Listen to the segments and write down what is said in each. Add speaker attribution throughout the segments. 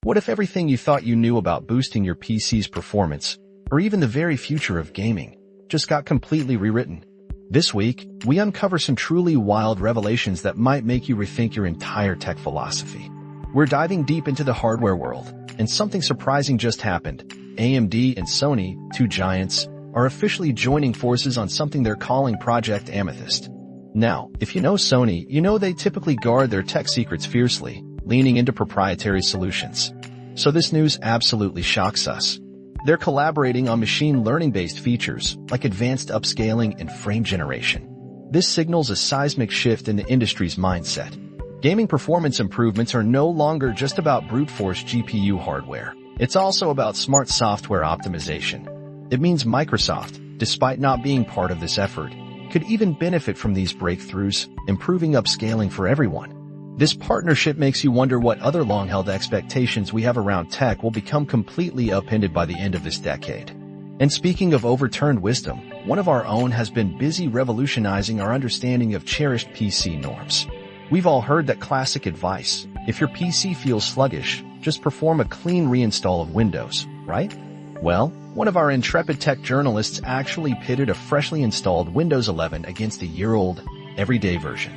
Speaker 1: What if everything you thought you knew about boosting your PC's performance, or even the very future of gaming, just got completely rewritten? This week, we uncover some truly wild revelations that might make you rethink your entire tech philosophy. We're diving deep into the hardware world, and something surprising just happened. AMD and Sony, two giants, are officially joining forces on something they're calling Project Amethyst. Now, if you know Sony, you know they typically guard their tech secrets fiercely, leaning into proprietary solutions. So this news absolutely shocks us. They're collaborating on machine learning-based features like advanced upscaling and frame generation. This signals a seismic shift in the industry's mindset. Gaming performance improvements are no longer just about brute force GPU hardware. It's also about smart software optimization. It means Microsoft, despite not being part of this effort, could even benefit from these breakthroughs, improving upscaling for everyone. This partnership makes you wonder what other long-held expectations we have around tech will become completely upended by the end of this decade. And speaking of overturned wisdom, one of our own has been busy revolutionizing our understanding of cherished PC norms. We've all heard that classic advice: if your PC feels sluggish, just perform a clean reinstall of Windows, right? Well, one of our intrepid tech journalists actually pitted a freshly installed Windows 11 against a year-old, everyday version.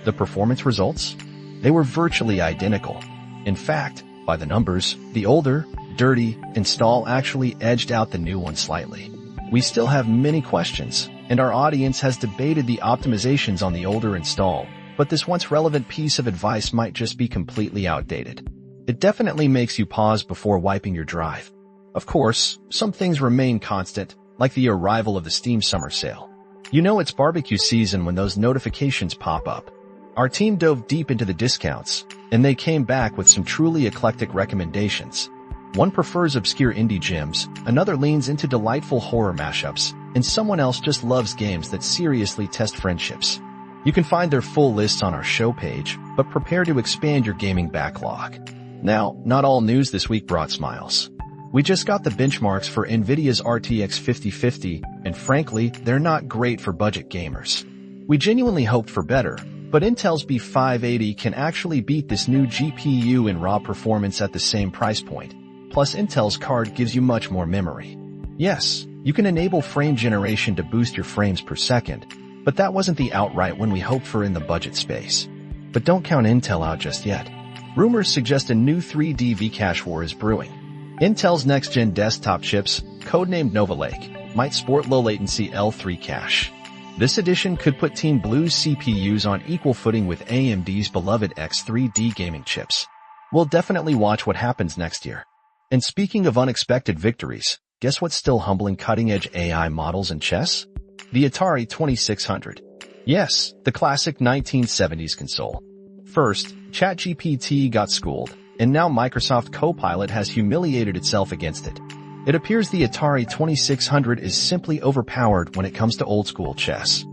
Speaker 1: The performance results? They were virtually identical. In fact, by the numbers, the older, dirty install actually edged out the new one slightly. We still have many questions, and our audience has debated the optimizations on the older install, but this once relevant piece of advice might just be completely outdated. It definitely makes you pause before wiping your drive. Of course, some things remain constant, like the arrival of the Steam Summer Sale. You know it's barbecue season when those notifications pop up. Our team dove deep into the discounts, and they came back with some truly eclectic recommendations. One prefers obscure indie gems, another leans into delightful horror mashups, and someone else just loves games that seriously test friendships. You can find their full lists on our show page, but prepare to expand your gaming backlog. Now, not all news this week brought smiles. We just got the benchmarks for NVIDIA's RTX 5050, and frankly, they're not great for budget gamers. We genuinely hoped for better, but Intel's B580 can actually beat this new GPU in raw performance at the same price point. Plus, Intel's card gives you much more memory. Yes, you can enable frame generation to boost your frames per second, but that wasn't the outright win we hoped for in the budget space. But don't count Intel out just yet. Rumors suggest a new 3D Vcache war is brewing. Intel's next-gen desktop chips, codenamed Nova Lake, might sport low-latency L3 cache. This addition could put Team Blue's CPUs on equal footing with AMD's beloved X3D gaming chips. We'll definitely watch what happens next year. And speaking of unexpected victories, guess what's still humbling cutting-edge AI models in chess? The Atari 2600. Yes, the classic 1970s console. First, ChatGPT got schooled, and now Microsoft Copilot has humiliated itself against it. It appears the Atari 2600 is simply overpowered when it comes to old-school chess.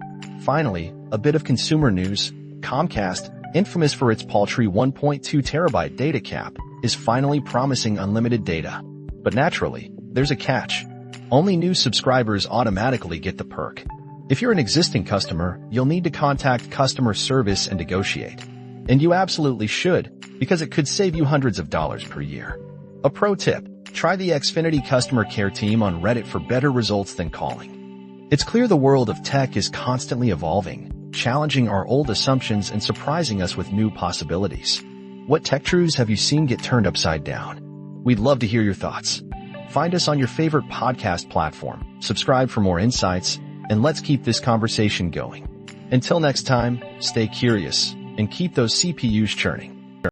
Speaker 1: Finally, a bit of consumer news. Comcast, infamous for its paltry 1.2 terabyte data cap, is finally promising unlimited data. But naturally, there's a catch. Only new subscribers automatically get the perk. If you're an existing customer, you'll need to contact customer service and negotiate. And you absolutely should, because it could save you hundreds of dollars per year. A pro tip: try the Xfinity customer care team on Reddit for better results than calling. It's clear the world of tech is constantly evolving, challenging our old assumptions and surprising us with new possibilities. What tech truths have you seen get turned upside down? We'd love to hear your thoughts. Find us on your favorite podcast platform, subscribe for more insights, and let's keep this conversation going. Until next time, stay curious and keep those CPUs churning.